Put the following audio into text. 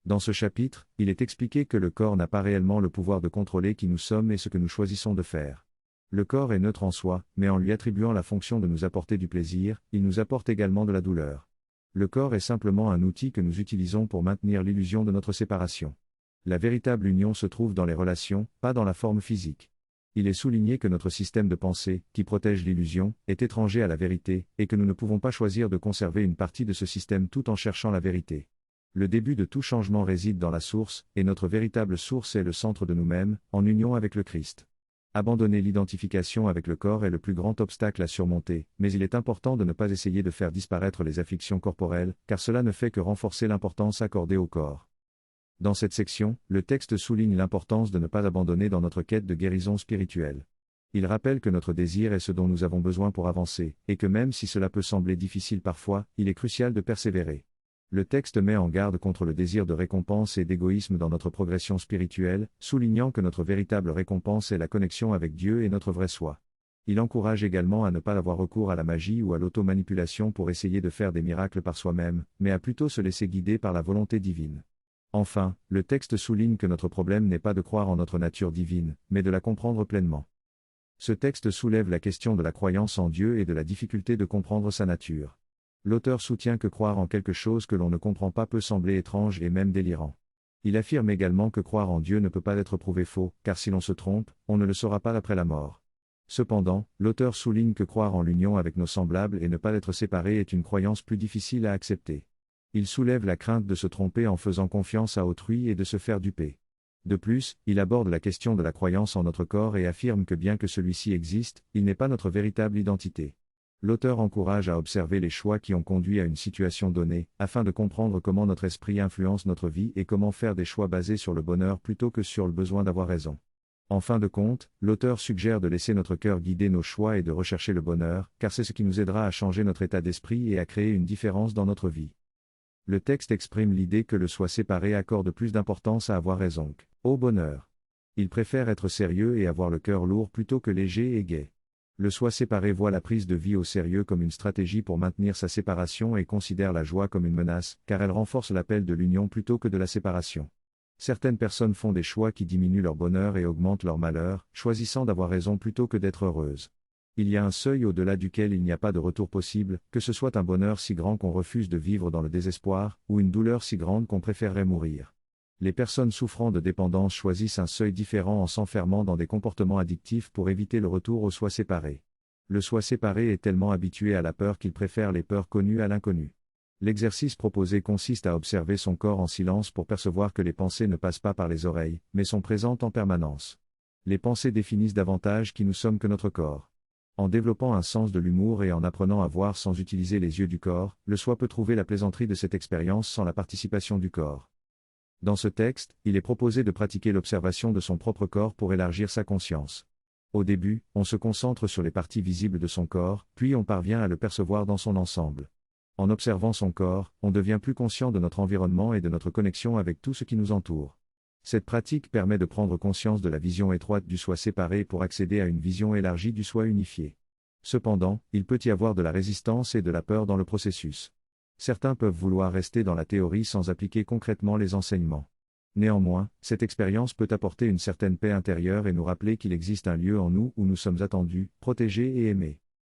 Dans ce chapitre, il est expliqué que le corps n'a pas réellement le pouvoir de contrôler qui nous sommes et ce que nous choisissons de faire. Le corps est neutre en soi, mais en lui attribuant la fonction de nous apporter du plaisir, il nous apporte également de la douleur. Le corps est simplement un outil que nous utilisons pour maintenir l'illusion de notre séparation. La véritable union se trouve dans les relations, pas dans la forme physique. Il est souligné que notre système de pensée, qui protège l'illusion, est étranger à la vérité, et que nous ne pouvons pas choisir de conserver une partie de ce système tout en cherchant la vérité. Le début de tout changement réside dans la source, et notre véritable source est le centre de nous-mêmes, en union avec le Christ. Abandonner l'identification avec le corps est le plus grand obstacle à surmonter, mais il est important de ne pas essayer de faire disparaître les afflictions corporelles, car cela ne fait que renforcer l'importance accordée au corps. Dans cette section, le texte souligne l'importance de ne pas abandonner dans notre quête de guérison spirituelle. Il rappelle que notre désir est ce dont nous avons besoin pour avancer, et que même si cela peut sembler difficile parfois, il est crucial de persévérer. Le texte met en garde contre le désir de récompense et d'égoïsme dans notre progression spirituelle, soulignant que notre véritable récompense est la connexion avec Dieu et notre vrai soi. Il encourage également à ne pas avoir recours à la magie ou à l'automanipulation pour essayer de faire des miracles par soi-même, mais à plutôt se laisser guider par la volonté divine. Enfin, le texte souligne que notre problème n'est pas de croire en notre nature divine, mais de la comprendre pleinement. Ce texte soulève la question de la croyance en Dieu et de la difficulté de comprendre sa nature. L'auteur soutient que croire en quelque chose que l'on ne comprend pas peut sembler étrange et même délirant. Il affirme également que croire en Dieu ne peut pas être prouvé faux, car si l'on se trompe, on ne le saura pas après la mort. Cependant, l'auteur souligne que croire en l'union avec nos semblables et ne pas être séparé est une croyance plus difficile à accepter. Il soulève la crainte de se tromper en faisant confiance à autrui et de se faire duper. De plus, il aborde la question de la croyance en notre corps et affirme que bien que celui-ci existe, il n'est pas notre véritable identité. L'auteur encourage à observer les choix qui ont conduit à une situation donnée, afin de comprendre comment notre esprit influence notre vie et comment faire des choix basés sur le bonheur plutôt que sur le besoin d'avoir raison. En fin de compte, l'auteur suggère de laisser notre cœur guider nos choix et de rechercher le bonheur, car c'est ce qui nous aidera à changer notre état d'esprit et à créer une différence dans notre vie. Le texte exprime l'idée que le soi séparé accorde plus d'importance à avoir raison qu'au bonheur. Il préfère être sérieux et avoir le cœur lourd plutôt que léger et gai. Le soi séparé voit la prise de vie au sérieux comme une stratégie pour maintenir sa séparation et considère la joie comme une menace, car elle renforce l'appel de l'union plutôt que de la séparation. Certaines personnes font des choix qui diminuent leur bonheur et augmentent leur malheur, choisissant d'avoir raison plutôt que d'être heureuses. Il y a un seuil au-delà duquel il n'y a pas de retour possible, que ce soit un bonheur si grand qu'on refuse de vivre dans le désespoir, ou une douleur si grande qu'on préférerait mourir. Les personnes souffrant de dépendance choisissent un seuil différent en s'enfermant dans des comportements addictifs pour éviter le retour au soi séparé. Le soi séparé est tellement habitué à la peur qu'il préfère les peurs connues à l'inconnu. L'exercice proposé consiste à observer son corps en silence pour percevoir que les pensées ne passent pas par les oreilles, mais sont présentes en permanence. Les pensées définissent davantage qui nous sommes que notre corps. En développant un sens de l'humour et en apprenant à voir sans utiliser les yeux du corps, le soi peut trouver la plaisanterie de cette expérience sans la participation du corps. Dans ce texte, il est proposé de pratiquer l'observation de son propre corps pour élargir sa conscience. Au début, on se concentre sur les parties visibles de son corps, puis on parvient à le percevoir dans son ensemble. En observant son corps, on devient plus conscient de notre environnement et de notre connexion avec tout ce qui nous entoure. Cette pratique permet de prendre conscience de la vision étroite du soi séparé pour accéder à une vision élargie du soi unifié. Cependant, il peut y avoir de la résistance et de la peur dans le processus. Certains peuvent vouloir rester dans la théorie sans appliquer concrètement les enseignements. Néanmoins, cette expérience peut apporter une certaine paix intérieure et nous rappeler qu'il existe un lieu en nous où nous sommes attendus, protégés et aimés.